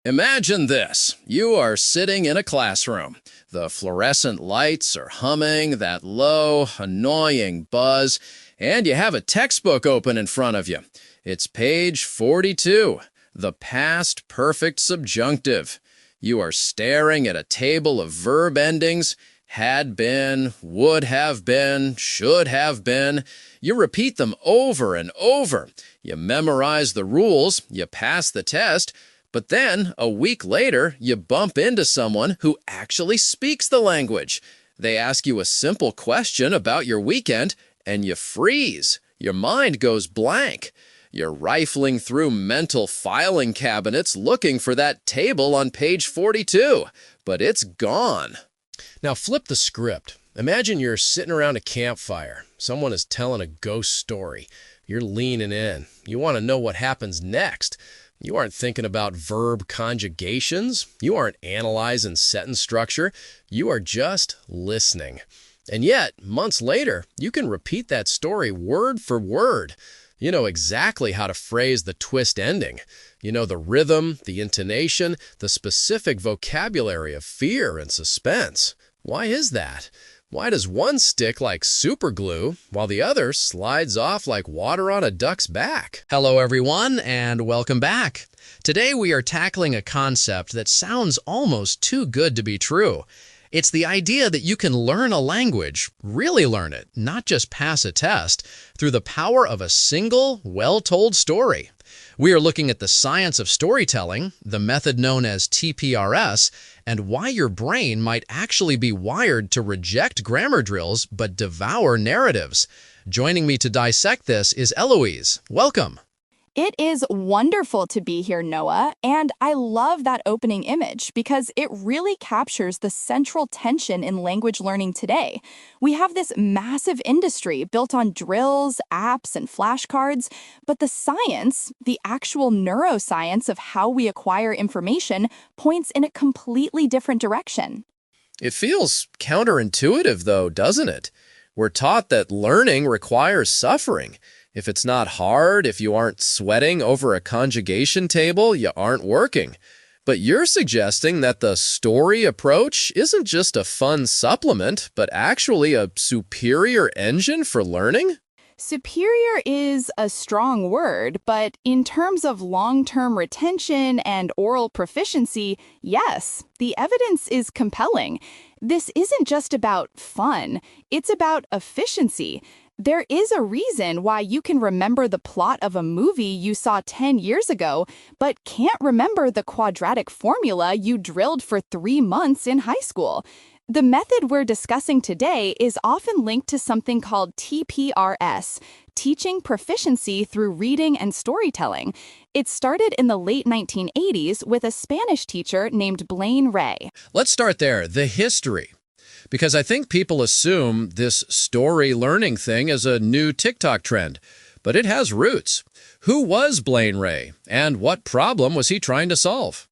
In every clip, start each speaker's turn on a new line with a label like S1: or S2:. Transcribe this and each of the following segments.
S1: Imagine this. You are sitting in a classroom. The fluorescent lights are humming, that low, annoying buzz, and you have a textbook open in front of you. It's page 42, the past perfect subjunctive. You are staring at a table of verb endings, had been, would have been, should have been. You repeat them over and over. You memorize the rules, you pass the test, but then, a week later, you bump into someone who actually speaks the language. They ask you a simple question about your weekend, and you freeze. Your mind goes blank. You're rifling through mental filing cabinets looking for that table on page 42, but it's gone.
S2: Now flip the script. Imagine you're sitting around a campfire. Someone is telling a ghost story. You're leaning in. You want to know what happens next. You aren't thinking about verb conjugations. You aren't analyzing sentence structure. You are just listening. And yet, months later, you can repeat that story word for word. You know exactly how to phrase the twist ending. You know the rhythm, the intonation, the specific vocabulary of fear and suspense. Why is that? Why does one stick like super glue while the other slides off like water on a duck's back?
S3: Hello everyone and welcome back. Today we are tackling a concept that sounds almost too good to be true. It's the idea that you can learn a language, really learn it, not just pass a test, through the power of a single, well-told story. We are looking at the science of storytelling, the method known as TPRS, and why your brain might actually be wired to reject grammar drills but devour narratives. Joining me to dissect this is Eloise. Welcome.
S4: It is wonderful to be here, Noah, and I love that opening image because it really captures the central tension in language learning today. We have this massive industry built on drills, apps, and flashcards, but the science, the actual neuroscience of how we acquire information, points in a completely different direction.
S1: It feels counterintuitive, though, doesn't it? We're taught that learning requires suffering. If it's not hard, if you aren't sweating over a conjugation table, you aren't working. But you're suggesting that the story approach isn't just a fun supplement, but actually a superior engine for learning?
S4: Superior is a strong word, but in terms of long-term retention and oral proficiency, yes, the evidence is compelling. This isn't just about fun, it's about efficiency. There is a reason why you can remember the plot of a movie you saw 10 years ago, but can't remember the quadratic formula you drilled for 3 months in high school. The method we're discussing today is often linked to something called TPRS, teaching proficiency through reading and storytelling. It started in the late 1980s with a Spanish teacher named Blaine Ray.
S1: Let's start there, the history. Because I think people assume this story learning thing is a new TikTok trend, but it has roots. Who was Blaine Ray, and what problem was he trying to solve?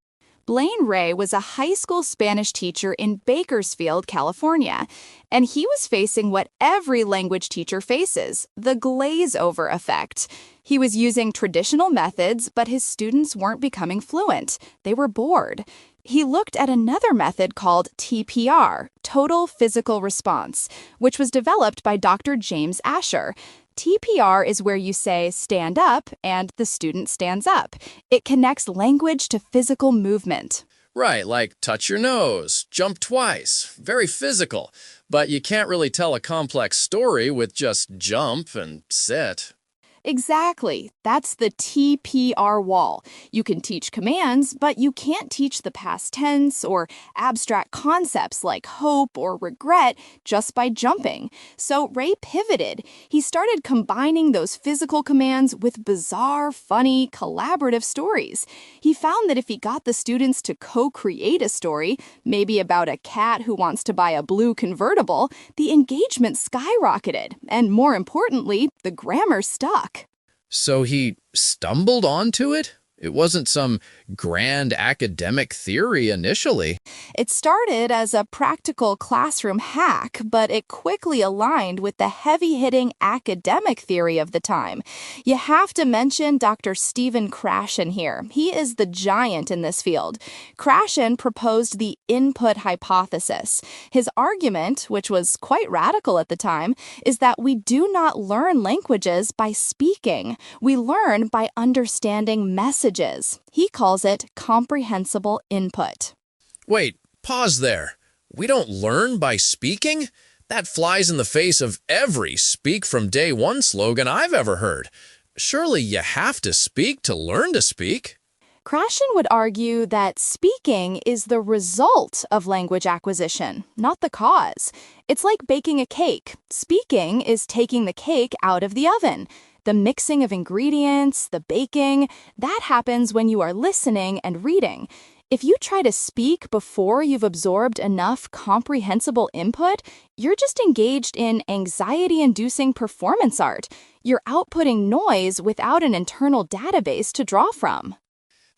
S4: Blaine Ray was a high school Spanish teacher in Bakersfield, California, and he was facing what every language teacher faces, the glaze-over effect. He was using traditional methods, but his students weren't becoming fluent. They were bored. He looked at another method called TPR, Total Physical Response, which was developed by Dr. James Asher. TPR is where you say stand up and the student stands up. It connects language to physical movement.
S1: Right, like touch your nose, jump twice, very physical. But you can't really tell a complex story with just jump and sit.
S4: Exactly. That's the TPR wall. You can teach commands, but you can't teach the past tense or abstract concepts like hope or regret just by jumping. So Ray pivoted. He started combining those physical commands with bizarre, funny, collaborative stories. He found that if he got the students to co-create a story, maybe about a cat who wants to buy a blue convertible, the engagement skyrocketed. And more importantly, the grammar stuck.
S1: So he stumbled onto it? It wasn't some grand academic theory initially.
S4: It started as a practical classroom hack, but it quickly aligned with the heavy-hitting academic theory of the time. You have to mention Dr. Stephen Krashen here. He is the giant in this field. Krashen proposed the input hypothesis. His argument, which was quite radical at the time, is that we do not learn languages by speaking. We learn by understanding messages. He calls it comprehensible input.
S2: Wait, pause there. We don't learn by speaking? That flies in the face of every speak from day one slogan I've ever heard. Surely you have to speak to learn to speak.
S4: Krashen would argue that speaking is the result of language acquisition, not the cause. It's like baking a cake. Speaking is taking the cake out of the oven. The mixing of ingredients, the baking, that happens when you are listening and reading. If you try to speak before you've absorbed enough comprehensible input, you're just engaged in anxiety-inducing performance art. You're outputting noise without an internal database to draw from.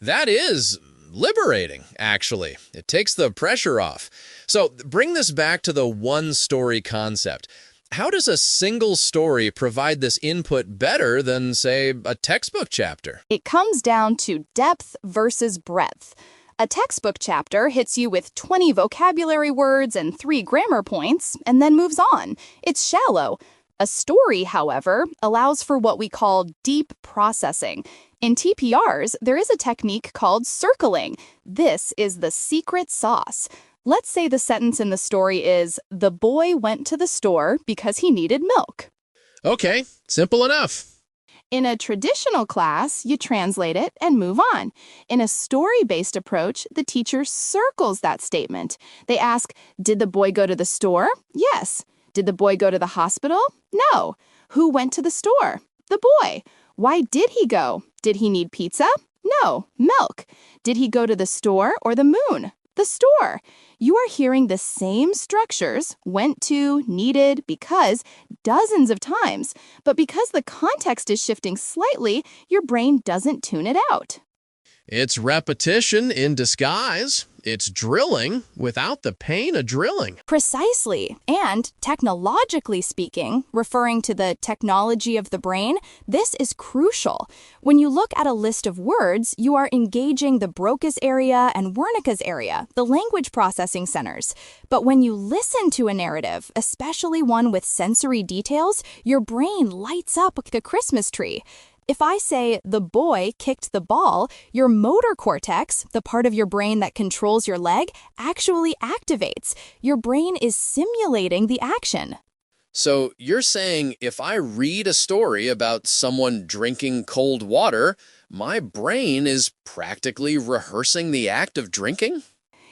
S2: That is liberating, actually. It takes the pressure off. So bring this back to the one-story concept. How does a single story provide this input better than, say, a textbook chapter?
S4: It comes down to depth versus breadth. A textbook chapter hits you with 20 vocabulary words and 3 grammar points, and then moves on. It's shallow. A story, however, allows for what we call deep processing. In TPRs, there is a technique called circling. This is the secret sauce. Let's say the sentence in the story is, "The boy went to the store because he needed milk."
S2: Okay, simple enough.
S4: In a traditional class, you translate it and move on. In a story-based approach, the teacher circles that statement. They ask, "Did the boy go to the store?" "Yes." "Did the boy go to the hospital?" "No." "Who went to the store?" "The boy." "Why did he go?" "Did he need pizza?" "No." "Milk." "Did he go to the store or the moon?" "The store." You are hearing the same structures, went to, needed, because, dozens of times. But because the context is shifting slightly, your brain doesn't tune it out.
S2: It's repetition in disguise. It's drilling without the pain of drilling.
S4: Precisely. And technologically speaking, referring to the technology of the brain, this is crucial. When you look at a list of words, you are engaging the Broca's area and Wernicke's area, the language processing centers. But when you listen to a narrative, especially one with sensory details, your brain lights up like a Christmas tree. If I say, "The boy kicked the ball," your motor cortex, the part of your brain that controls your leg, actually activates. Your brain is simulating the action.
S2: So you're saying if I read a story about someone drinking cold water, my brain is practically rehearsing the act of drinking?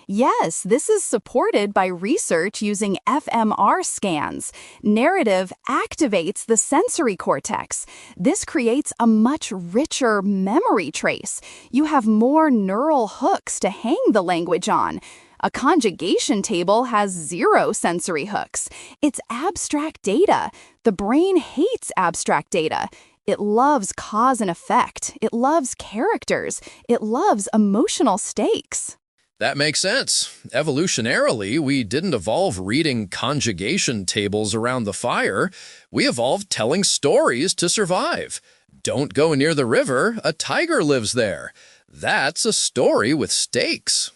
S4: Yes, this is supported by research using fMR scans. Narrative activates the sensory cortex. This creates a much richer memory trace. You have more neural hooks to hang the language on. A conjugation table has 0 sensory hooks. It's abstract data. The brain hates abstract data. It loves cause and effect. It loves characters. It loves emotional stakes.
S2: That makes sense. Evolutionarily, we didn't evolve reading conjugation tables around the fire. We evolved telling stories to survive. Don't go near the river, a tiger lives there. That's a story with stakes.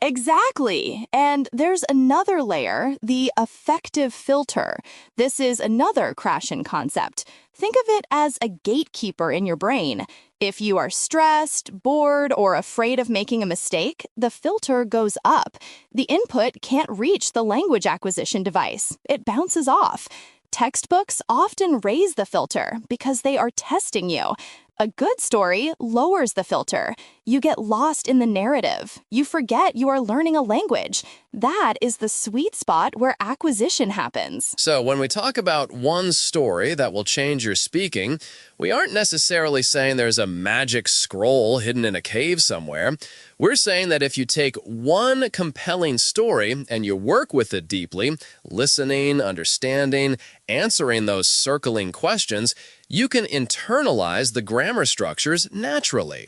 S4: Exactly. And there's another layer, the affective filter. This is another Krashen concept. Think of it as a gatekeeper in your brain. If you are stressed, bored, or afraid of making a mistake, the filter goes up. The input can't reach the language acquisition device. It bounces off. Textbooks often raise the filter because they are testing you. A good story lowers the filter. You get lost in the narrative. You forget you are learning a language. That is the sweet spot where acquisition happens.
S2: So when we talk about one story that will change your speaking, we aren't necessarily saying there's a magic scroll hidden in a cave somewhere. We're saying that if you take one compelling story and you work with it deeply, listening, understanding, answering those circling questions, you can internalize the grammar structures naturally.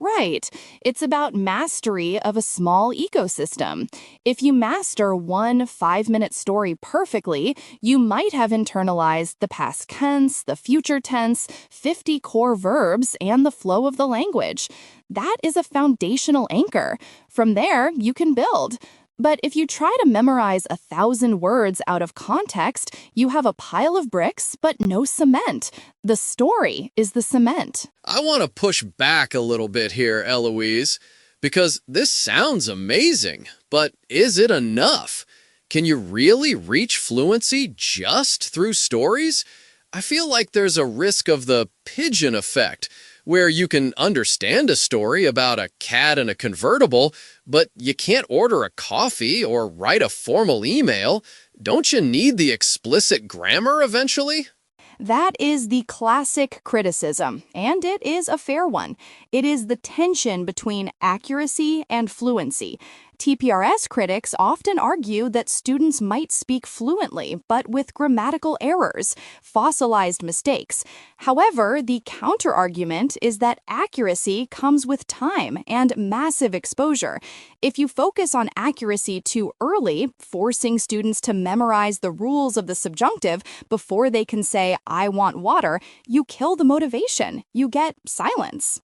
S4: Right. It's about mastery of a small ecosystem. If you master one 5-minute story perfectly, you might have internalized the past tense, the future tense, 50 core verbs, and the flow of the language. That is a foundational anchor. From there, you can build. But if you try to memorize 1,000 words out of context, you have a pile of bricks, but no cement. The story is the cement.
S1: I want to push back a little bit here, Eloise, because this sounds amazing, but is it enough? Can you really reach fluency just through stories? I feel like there's a risk of the pigeon effect, where you can understand a story about a cat and a convertible, but you can't order a coffee or write a formal email. Don't you need the explicit grammar eventually?
S4: That is the classic criticism, and it is a fair one. It is the tension between accuracy and fluency. TPRS critics often argue that students might speak fluently, but with grammatical errors, fossilized mistakes. However, the counterargument is that accuracy comes with time and massive exposure. If you focus on accuracy too early, forcing students to memorize the rules of the subjunctive before they can say, "I want water," you kill the motivation. You get silence.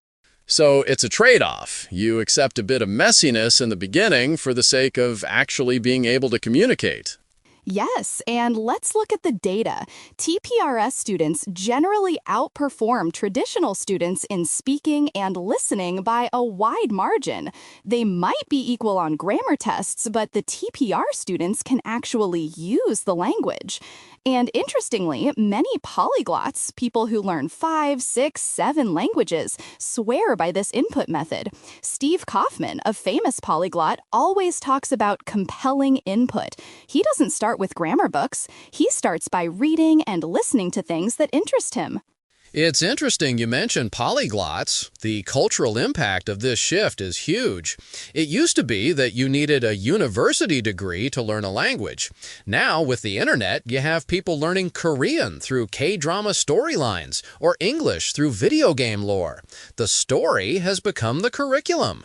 S1: So it's a trade-off. You accept a bit of messiness in the beginning for the sake of actually being able to communicate.
S4: Yes, and let's look at the data. TPRS students generally outperform traditional students in speaking and listening by a wide margin. They might be equal on grammar tests, but the TPR students can actually use the language. And interestingly, many polyglots, people who learn 5, 6, 7 languages, swear by this input method. Steve Kaufman, a famous polyglot, always talks about compelling input. He doesn't start with grammar books. He starts by reading and listening to things that interest him.
S3: It's interesting you mentioned polyglots. The cultural impact of this shift is huge. It used to be that you needed a university degree to learn a language. Now, with the internet, you have people learning Korean through K-drama storylines or English through video game lore. The story has become the curriculum.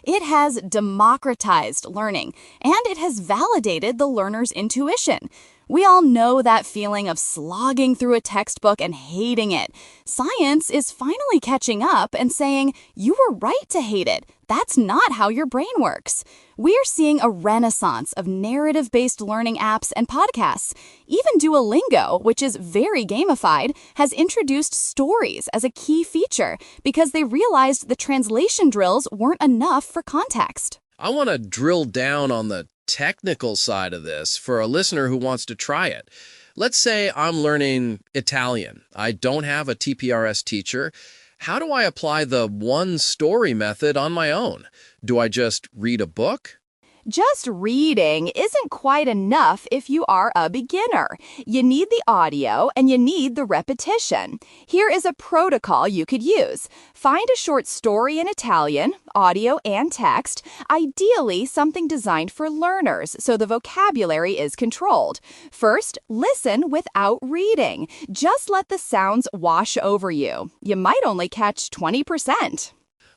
S4: It has democratized learning, and it has validated the learner's intuition. We all know that feeling of slogging through a textbook and hating it. Science is finally catching up and saying, you were right to hate it. That's not how your brain works. We're seeing a renaissance of narrative-based learning apps and podcasts. Even Duolingo, which is very gamified, has introduced stories as a key feature because they realized the translation drills weren't enough for context.
S1: I want to drill down on the technical side of this for a listener who wants to try it. Let's say I'm learning Italian. I don't have a TPRS teacher. How do I apply the one story method on my own? Do I just read a book?
S4: Just reading isn't quite enough if you are a beginner. You need the audio and you need the repetition. Here is a protocol you could use. Find a short story in Italian, audio and text, ideally something designed for learners so the vocabulary is controlled. First, listen without reading. Just let the sounds wash over you. You might only catch 20%.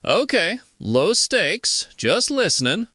S1: Okay, low stakes, just listening.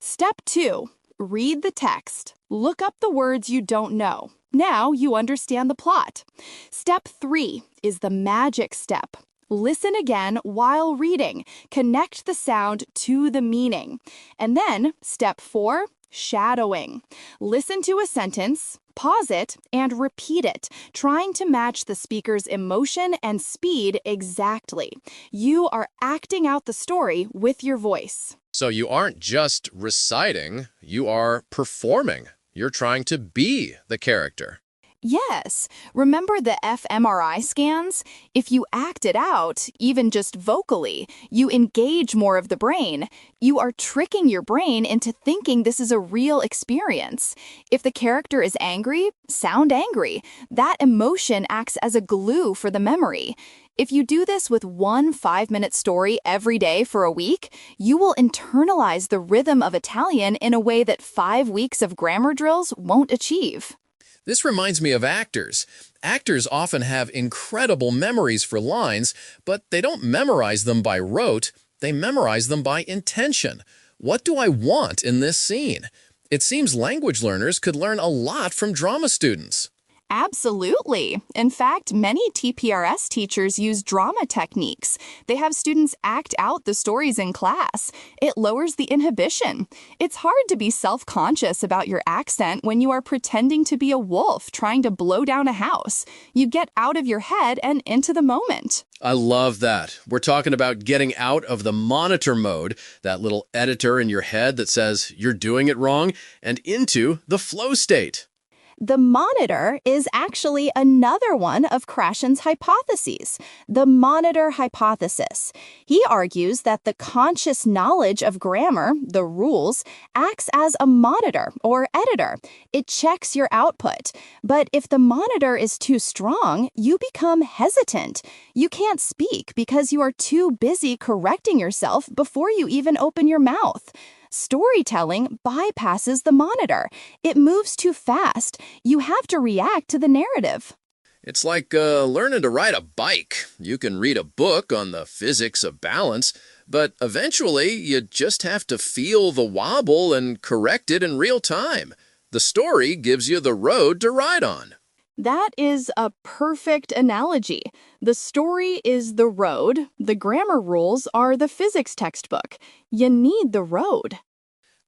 S4: Step 2. Read the text. Look up the words you don't know. Now you understand the plot. Step 3 is the magic step. Listen again while reading. Connect the sound to the meaning. And then, step 4, shadowing. Listen to a sentence, pause it, and repeat it, trying to match the speaker's emotion and speed exactly. You are acting out the story with your voice.
S1: So you aren't just reciting, you are performing. You're trying to be the character.
S4: Yes. Remember the fMRI scans? If you act it out, even just vocally, you engage more of the brain. You are tricking your brain into thinking this is a real experience. If the character is angry, sound angry. That emotion acts as a glue for the memory. If you do this with one 5-minute story every day for a week, you will internalize the rhythm of Italian in a way that 5 weeks of grammar drills won't achieve.
S1: This reminds me of actors. Actors often have incredible memories for lines, but they don't memorize them by rote. They memorize them by intention. What do I want in this scene? It seems language learners could learn a lot from drama students.
S4: Absolutely. In fact, many TPRS teachers use drama techniques. They have students act out the stories in class. It lowers the inhibition. It's hard to be self-conscious about your accent when you are pretending to be a wolf trying to blow down a house. You get out of your head and into the moment.
S1: I love that. We're talking about getting out of the monitor mode, that little editor in your head that says you're doing it wrong, and into the flow state.
S4: The monitor is actually another one of Krashen's hypotheses, the monitor hypothesis. He argues that the conscious knowledge of grammar, the rules, acts as a monitor or editor. It checks your output. But if the monitor is too strong, you become hesitant. You can't speak because you are too busy correcting yourself before you even open your mouth. Storytelling bypasses the monitor. It moves too fast. You have to react to the narrative.
S1: It's like learning to ride a bike. You can read a book on the physics of balance, but eventually you just have to feel the wobble and correct it in real time. The story gives you the road to ride on.
S4: That is a perfect analogy. The story is the road. The grammar rules are the physics textbook. You need the road.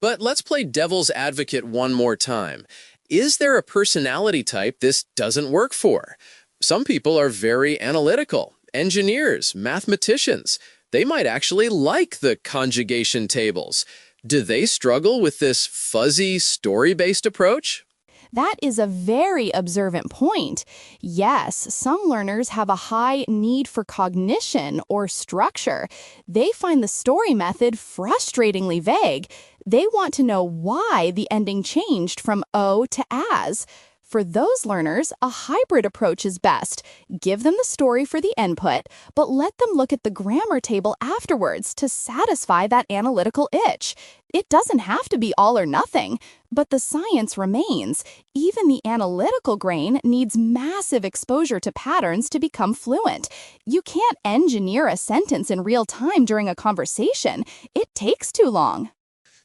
S1: But let's play devil's advocate one more time. Is there a personality type this doesn't work for? Some people are very analytical, engineers, mathematicians. They might actually like the conjugation tables. Do they struggle with this fuzzy, story-based approach?
S4: That is a very observant point. Yes, some learners have a high need for cognition or structure. They find the story method frustratingly vague. They want to know why the ending changed from O to as. For those learners, a hybrid approach is best. Give them the story for the input, but let them look at the grammar table afterwards to satisfy that analytical itch. It doesn't have to be all or nothing, but the science remains. Even the analytical brain needs massive exposure to patterns to become fluent. You can't engineer a sentence in real time during a conversation. It takes too long.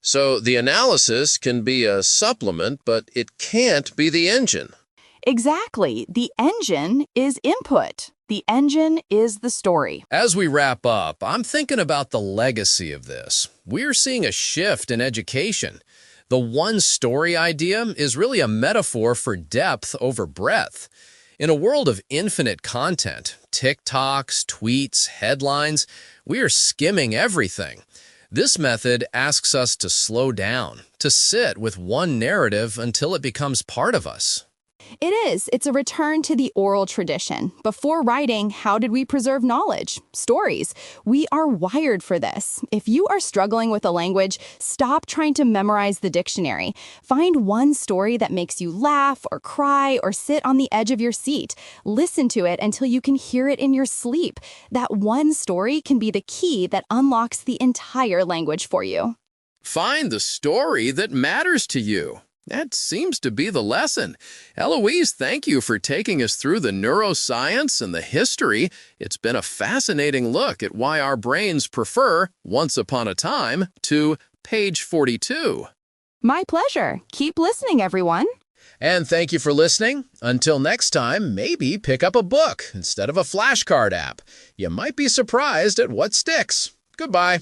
S1: So the analysis can be a supplement, but it can't be the engine.
S4: Exactly. The engine is input. The engine is the story.
S1: As we wrap up, I'm thinking about the legacy of this. We're seeing a shift in education. The one-story idea is really a metaphor for depth over breadth. In a world of infinite content, TikToks, tweets, headlines, we are skimming everything. This method asks us to slow down, to sit with one narrative until it becomes part of us.
S4: It is. It's a return to the oral tradition. Before writing, how did we preserve knowledge? Stories. We are wired for this. If you are struggling with a language, stop trying to memorize the dictionary. Find one story that makes you laugh or cry or sit on the edge of your seat. Listen to it until you can hear it in your sleep. That one story can be the key that unlocks the entire language for you.
S1: Find the story that matters to you. That seems to be the lesson. Eloise, thank you for taking us through the neuroscience and the history. It's been a fascinating look at why our brains prefer Once Upon a Time to page 42.
S4: My pleasure. Keep listening, everyone.
S1: And thank you for listening. Until next time, maybe pick up a book instead of a flashcard app. You might be surprised at what sticks. Goodbye.